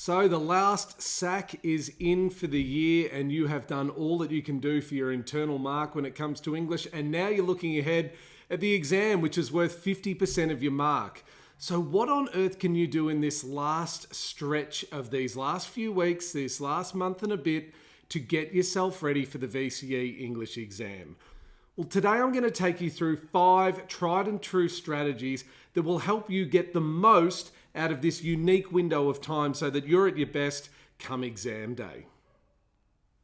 So the last SAC is in for the year and you have done all that you can do for your internal mark when it comes to English, and now you're looking ahead at the exam, which is worth 50% of your mark. So what on earth can you do in this last stretch of these last few weeks, this last month and a bit, to get yourself ready for the VCE English exam? Well, today I'm going to take you through 5 tried and true strategies that will help you get the most out of this unique window of time so that you're at your best come exam day.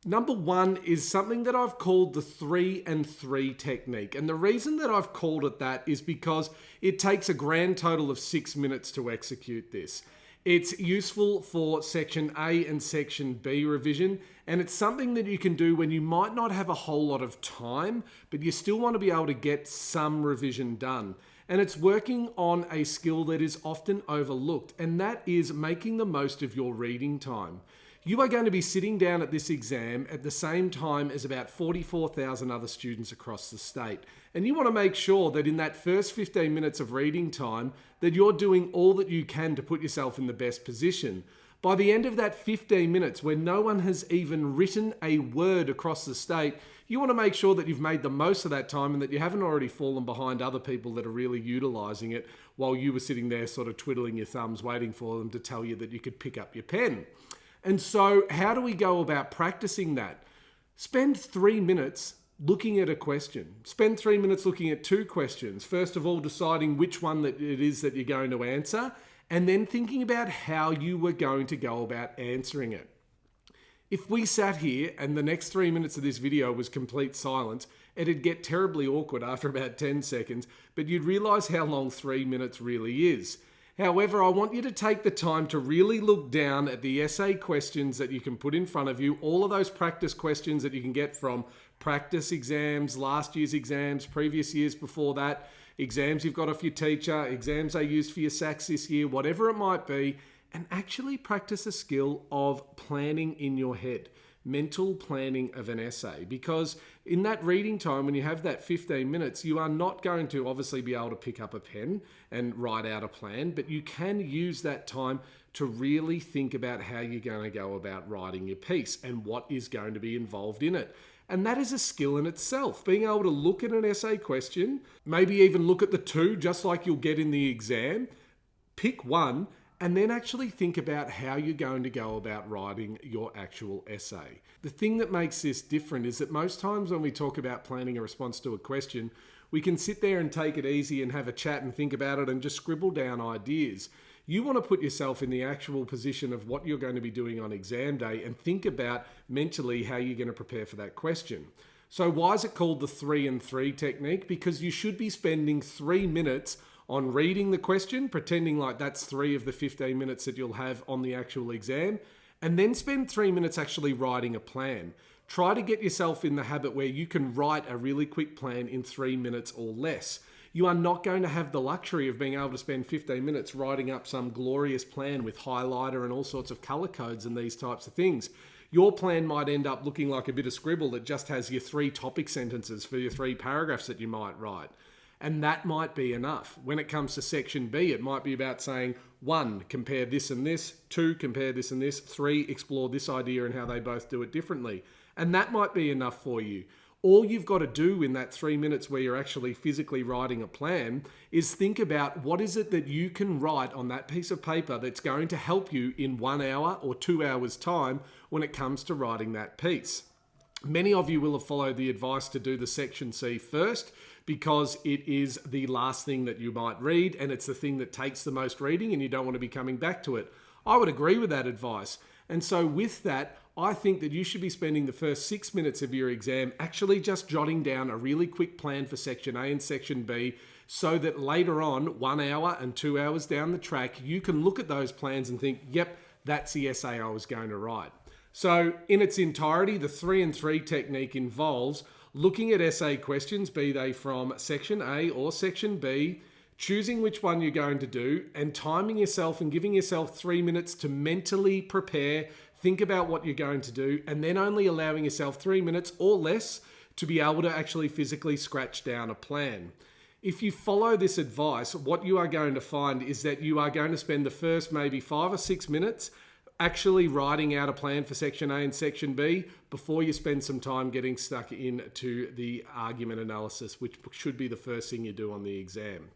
Number 1 is something that I've called the 3 and 3 technique. And the reason that I've called it that is because it takes a grand total of 6 minutes to execute this. It's useful for Section A and Section B revision, and it's something that you can do when you might not have a whole lot of time, but you still want to be able to get some revision done. And it's working on a skill that is often overlooked, and that is making the most of your reading time. You are going to be sitting down at this exam at the same time as about 44,000 other students across the state. And you want to make sure that in that first 15 minutes of reading time, that you're doing all that you can to put yourself in the best position. By the end of that 15 minutes, where no one has even written a word across the state, you want to make sure that you've made the most of that time and that you haven't already fallen behind other people that are really utilizing it while you were sitting there sort of twiddling your thumbs, waiting for them to tell you that you could pick up your pen. And so how do we go about practicing that? Spend 3 minutes looking at a question. Spend 3 minutes looking at 2 questions. First of all, deciding which one that it is that you're going to answer, and then thinking about how you were going to go about answering it. If we sat here and the next 3 minutes of this video was complete silence, it'd get terribly awkward after about 10 seconds, but you'd realize how long 3 minutes really is. However, I want you to take the time to really look down at the essay questions that you can put in front of you, all of those practice questions that you can get from practice exams, last year's exams, previous years before that, exams you've got off your teacher, exams they used for your SACs this year, whatever it might be, and actually practice a skill of planning in your head. Mental planning of an essay, because in that reading time, when you have that 15 minutes, you are not going to obviously be able to pick up a pen and write out a plan, but you can use that time to really think about how you're going to go about writing your piece and what is going to be involved in it. And that is a skill in itself, being able to look at an essay question, maybe even look at the 2, just like you'll get in the exam, pick one, and then actually think about how you're going to go about writing your actual essay. The thing that makes this different is that most times when we talk about planning a response to a question, we can sit there and take it easy and have a chat and think about it and just scribble down ideas. You want to put yourself in the actual position of what you're going to be doing on exam day and think about mentally how you're going to prepare for that question. So why is it called the 3 and 3 technique? Because you should be spending 3 minutes on reading the question, pretending like that's 3 of the 15 minutes that you'll have on the actual exam, and then spend 3 minutes actually writing a plan. Try to get yourself in the habit where you can write a really quick plan in 3 minutes or less. You are not going to have the luxury of being able to spend 15 minutes writing up some glorious plan with highlighter and all sorts of color codes and these types of things. Your plan might end up looking like a bit of scribble that just has your 3 topic sentences for your 3 paragraphs that you might write. And that might be enough. When it comes to Section B, it might be about saying, 1, compare this and this, 2, compare this and this, 3, explore this idea and how they both do it differently. And that might be enough for you. All you've got to do in that 3 minutes where you're actually physically writing a plan is think about what is it that you can write on that piece of paper that's going to help you in 1 hour or 2 hours time when it comes to writing that piece. Many of you will have followed the advice to do the Section C first because it is the last thing that you might read and it's the thing that takes the most reading and you don't want to be coming back to it. I would agree with that advice. And so with that, I think that you should be spending the first 6 minutes of your exam actually just jotting down a really quick plan for Section A and Section B so that later on, 1 hour and 2 hours down the track, you can look at those plans and think, yep, that's the essay I was going to write. So in its entirety, the 3 and 3 technique involves looking at essay questions, be they from Section A or Section B, choosing which one you're going to do, and timing yourself and giving yourself 3 minutes to mentally prepare, think about what you're going to do, and then only allowing yourself 3 minutes or less to be able to actually physically scratch down a plan. If you follow this advice, what you are going to find is that you are going to spend the first maybe 5 or 6 minutes actually writing out a plan for section A and section B before you spend some time getting stuck into the argument analysis, which should be the first thing you do on the exam.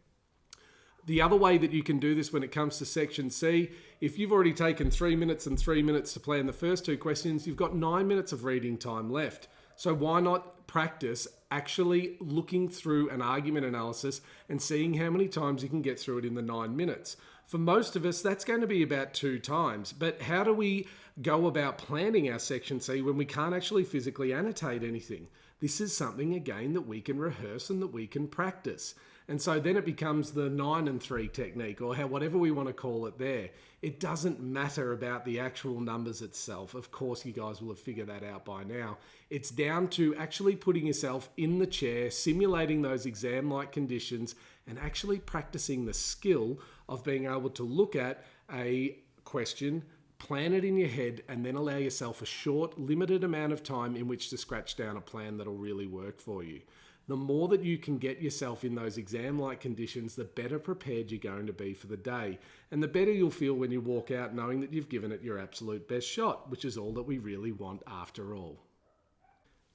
The other way that you can do this when it comes to section C, if you've already taken 3 minutes and 3 minutes to plan the first 2 questions, you've got 9 minutes of reading time left. So why not practice actually looking through an argument analysis and seeing how many times you can get through it in the 9 minutes? For most of us, that's going to be about 2 times. But how do we go about planning our section C when we can't actually physically annotate anything? This is something, again, that we can rehearse and that we can practice. And so then it becomes the 9 and 3 technique, or whatever we want to call it there. It doesn't matter about the actual numbers itself. Of course, you guys will have figured that out by now. It's down to actually putting yourself in the chair, simulating those exam-like conditions, and actually practicing the skill of being able to look at a question, plan it in your head, and then allow yourself a short, limited amount of time in which to scratch down a plan that'll really work for you. The more that you can get yourself in those exam-like conditions, the better prepared you're going to be for the day. And the better you'll feel when you walk out knowing that you've given it your absolute best shot, which is all that we really want after all.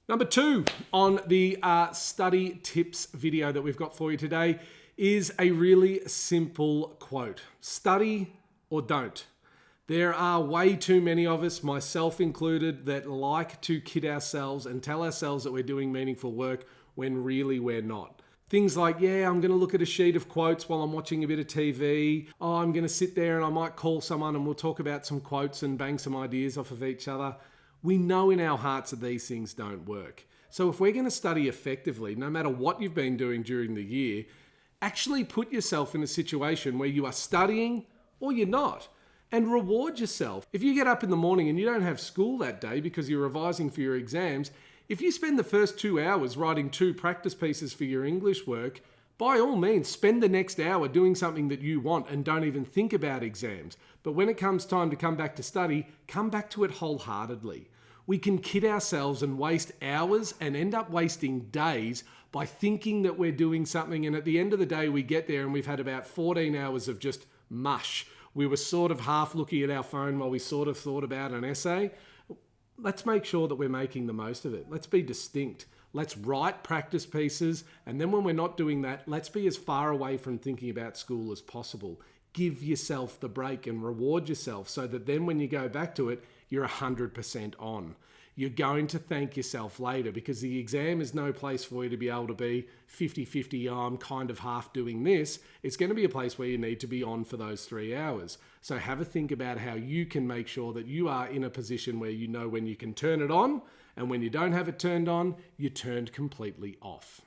Number 2 on the study tips video that we've got for you today is a really simple quote. Study or don't. There are way too many of us, myself included, that like to kid ourselves and tell ourselves that we're doing meaningful work when really we're not. Things like, yeah, I'm going to look at a sheet of quotes while I'm watching a bit of TV. Oh, I'm going to sit there and I might call someone and we'll talk about some quotes and bang some ideas off of each other. We know in our hearts that these things don't work. So if we're going to study effectively, no matter what you've been doing during the year, actually put yourself in a situation where you are studying or you're not. And reward yourself. If you get up in the morning and you don't have school that day because you're revising for your exams, if you spend the first 2 hours writing 2 practice pieces for your English work, by all means, spend the next hour doing something that you want and don't even think about exams. But when it comes time to come back to study, come back to it wholeheartedly. We can kid ourselves and waste hours and end up wasting days by thinking that we're doing something, and at the end of the day we get there and we've had about 14 hours of just mush. We were sort of half looking at our phone while we sort of thought about an essay. Let's make sure that we're making the most of it. Let's be distinct. Let's write practice pieces. And then when we're not doing that, let's be as far away from thinking about school as possible. Give yourself the break and reward yourself so that then when you go back to it, you're 100% on. You're going to thank yourself later because the exam is no place for you to be able to be 50-50, oh, I'm kind of half doing this. It's going to be a place where you need to be on for those 3 hours. So have a think about how you can make sure that you are in a position where you know when you can turn it on, and when you don't have it turned on, you're turned completely off.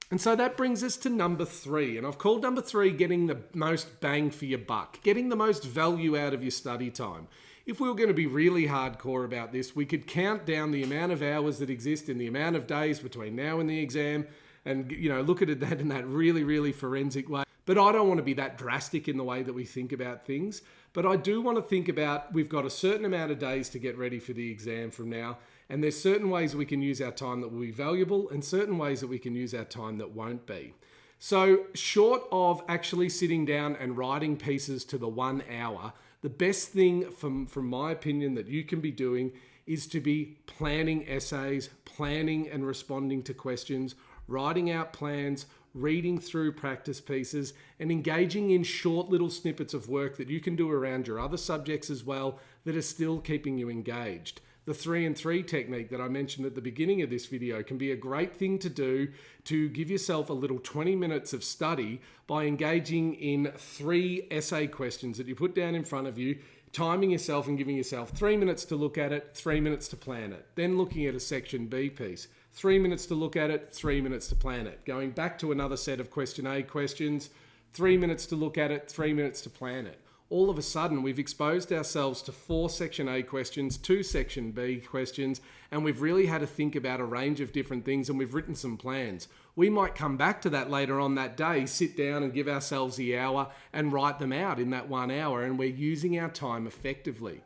And so that brings us to number 3. And I've called number 3 getting the most bang for your buck, getting the most value out of your study time. If we were going to be really hardcore about this, we could count down the amount of hours that exist in the amount of days between now and the exam and, look at that in that really, really forensic way. But I don't want to be that drastic in the way that we think about things. But I do want to think about we've got a certain amount of days to get ready for the exam from now. And there's certain ways we can use our time that will be valuable and certain ways that we can use our time that won't be. So short of actually sitting down and writing pieces to the 1 hour, the best thing from my opinion that you can be doing is to be planning essays, planning and responding to questions, writing out plans, reading through practice pieces, and engaging in short little snippets of work that you can do around your other subjects as well that are still keeping you engaged. The 3 and 3 technique that I mentioned at the beginning of this video can be a great thing to do to give yourself a little 20 minutes of study by engaging in 3 essay questions that you put down in front of you, timing yourself and giving yourself 3 minutes to look at it, 3 minutes to plan it. Then looking at a section B piece, 3 minutes to look at it, 3 minutes to plan it. Going back to another set of question A questions, 3 minutes to look at it, 3 minutes to plan it. All of a sudden, we've exposed ourselves to 4 Section A questions, 2 Section B questions, and we've really had to think about a range of different things, and we've written some plans. We might come back to that later on that day, sit down and give ourselves the hour and write them out in that 1 hour, and we're using our time effectively.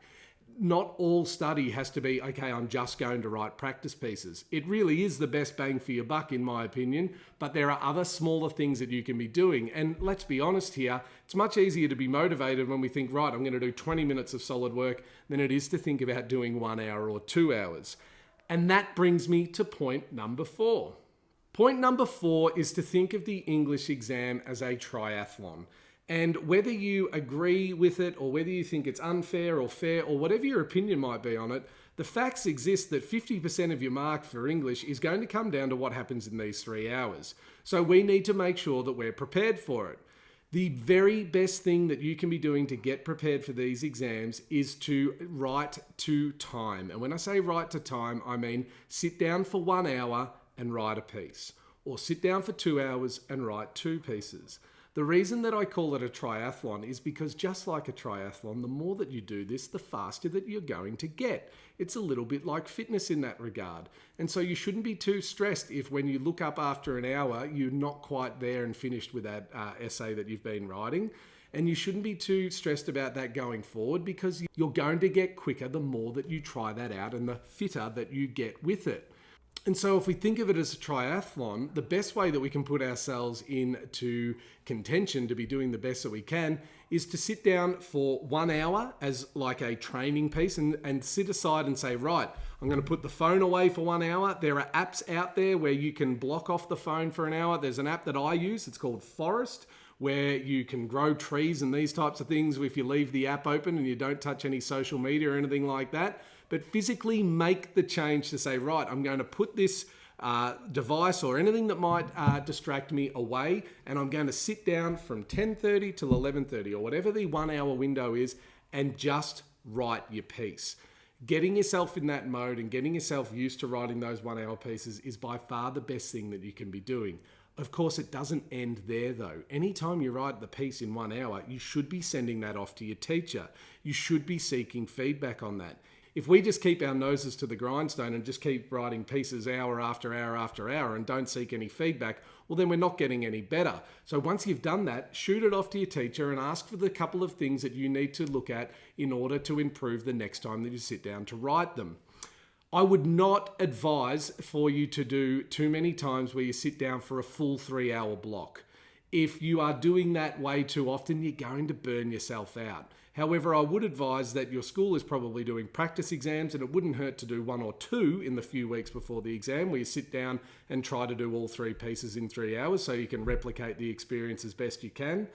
not all study has to be, okay, I'm just going to write practice pieces. It really is the best bang for your buck, in my opinion, but there are other smaller things that you can be doing. And let's be honest here, it's much easier to be motivated when we think, right, I'm going to do 20 minutes of solid work than it is to think about doing 1 hour or 2 hours. And that brings me to point number 4. Point number 4 is to think of the English exam as a triathlon. And whether you agree with it or whether you think it's unfair or fair or whatever your opinion might be on it, the facts exist that 50% of your mark for English is going to come down to what happens in these 3 hours. So we need to make sure that we're prepared for it. The very best thing that you can be doing to get prepared for these exams is to write to time. And when I say write to time, I mean sit down for 1 hour and write a piece, or sit down for 2 hours and write 2 pieces. The reason that I call it a triathlon is because just like a triathlon, the more that you do this, the faster that you're going to get. It's a little bit like fitness in that regard. And so you shouldn't be too stressed if when you look up after an hour, you're not quite there and finished with that essay that you've been writing. And you shouldn't be too stressed about that going forward, because you're going to get quicker the more that you try that out and the fitter that you get with it. And so if we think of it as a triathlon, the best way that we can put ourselves into contention to be doing the best that we can is to sit down for 1 hour as like a training piece and sit aside and say, right, I'm going to put the phone away for 1 hour. There are apps out there where you can block off the phone for an hour. There's an app that I use. It's called Forest, where you can grow trees and these types of things if you leave the app open and you don't touch any social media or anything like that. But physically make the change to say, right, I'm going to put this device or anything that might distract me away, and I'm going to sit down from 10:30 till 11:30 or whatever the 1 hour window is and just write your piece. Getting yourself in that mode and getting yourself used to writing those 1 hour pieces is by far the best thing that you can be doing. Of course, it doesn't end there though. Anytime you write the piece in 1 hour, you should be sending that off to your teacher. You should be seeking feedback on that. If we just keep our noses to the grindstone and just keep writing pieces hour after hour after hour and don't seek any feedback, well, then we're not getting any better. So once you've done that, shoot it off to your teacher and ask for the couple of things that you need to look at in order to improve the next time that you sit down to write them. I would not advise for you to do too many times where you sit down for a full 3 hour block. If you are doing that way too often, you're going to burn yourself out. However, I would advise that your school is probably doing practice exams, and it wouldn't hurt to do 1 or 2 in the few weeks before the exam where you sit down and try to do all 3 pieces in 3 hours so you can replicate the experience as best you can.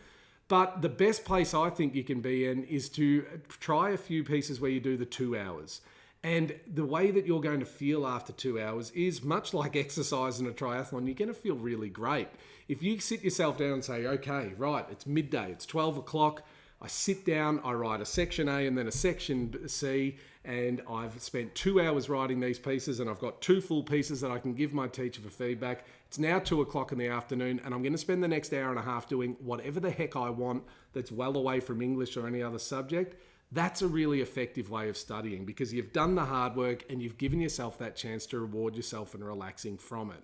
But the best place I think you can be in is to try a few pieces where you do the 2 hours. And the way that you're going to feel after 2 hours is much like exercise in a triathlon. You're going to feel really great. If you sit yourself down and say, okay, right, it's midday, it's 12 o'clock, I sit down, I write a section A and then a section C, and I've spent 2 hours writing these pieces, and I've got 2 full pieces that I can give my teacher for feedback. It's now 2 o'clock in the afternoon, and I'm going to spend the next hour and a half doing whatever the heck I want that's well away from English or any other subject. That's a really effective way of studying, because you've done the hard work and you've given yourself that chance to reward yourself and relaxing from it.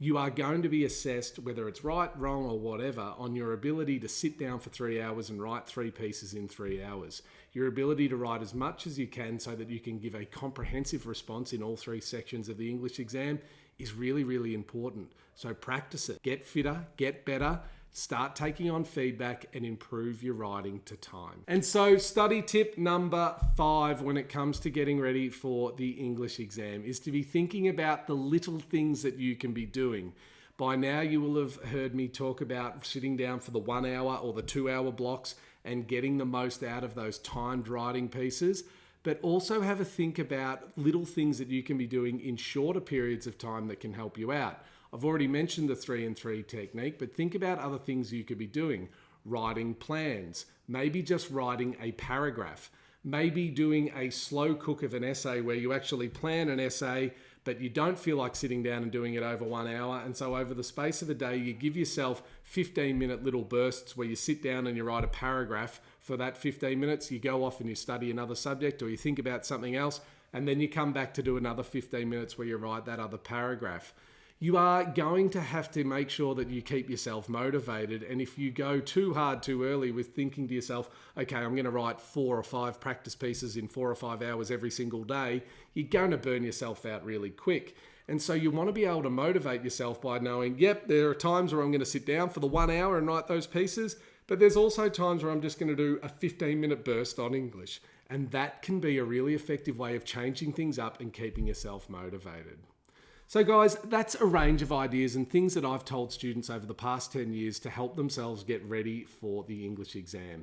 You are going to be assessed, whether it's right, wrong, or whatever, on your ability to sit down for 3 hours and write 3 pieces in 3 hours. Your ability to write as much as you can so that you can give a comprehensive response in all 3 sections of the English exam is really, really important. So practice it. Get fitter, get better. Start taking on feedback and improve your writing to time. And so study tip number 5 when it comes to getting ready for the English exam is to be thinking about the little things that you can be doing. By now you will have heard me talk about sitting down for the 1 hour or the 2 hour blocks and getting the most out of those timed writing pieces. But also have a think about little things that you can be doing in shorter periods of time that can help you out. I've already mentioned the 3 and 3 technique, but think about other things you could be doing. Writing plans, maybe just writing a paragraph, maybe doing a slow cook of an essay where you actually plan an essay, but you don't feel like sitting down and doing it over 1 hour. And so over the space of a day, you give yourself 15-minute little bursts where you sit down and you write a paragraph for that 15 minutes. You go off and you study another subject or you think about something else, and then you come back to do another 15 minutes where you write that other paragraph. You are going to have to make sure that you keep yourself motivated. And if you go too hard too early with thinking to yourself, okay, I'm going to write 4 or 5 practice pieces in 4 or 5 hours every single day, you're going to burn yourself out really quick. And so you want to be able to motivate yourself by knowing, yep, there are times where I'm going to sit down for the 1 hour and write those pieces, but there's also times where I'm just going to do a 15-minute burst on English. And that can be a really effective way of changing things up and keeping yourself motivated. So guys, that's a range of ideas and things that I've told students over the past 10 years to help themselves get ready for the English exam.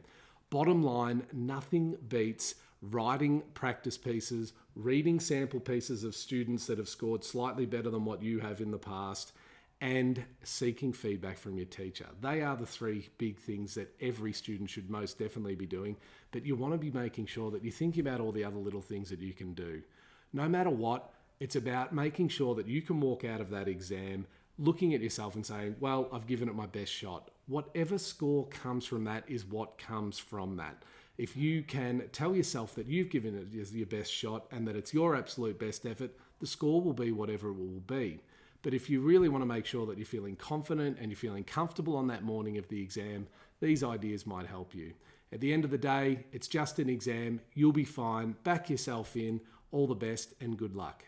Bottom line, nothing beats writing practice pieces, reading sample pieces of students that have scored slightly better than what you have in the past, and seeking feedback from your teacher. They are the 3 big things that every student should most definitely be doing, but you want to be making sure that you're thinking about all the other little things that you can do. No matter what, it's about making sure that you can walk out of that exam looking at yourself and saying, well, I've given it my best shot. Whatever score comes from that is what comes from that. If you can tell yourself that you've given it your best shot and that it's your absolute best effort, the score will be whatever it will be. But if you really want to make sure that you're feeling confident and you're feeling comfortable on that morning of the exam, these ideas might help you. At the end of the day, it's just an exam. You'll be fine. Back yourself in. All the best and good luck.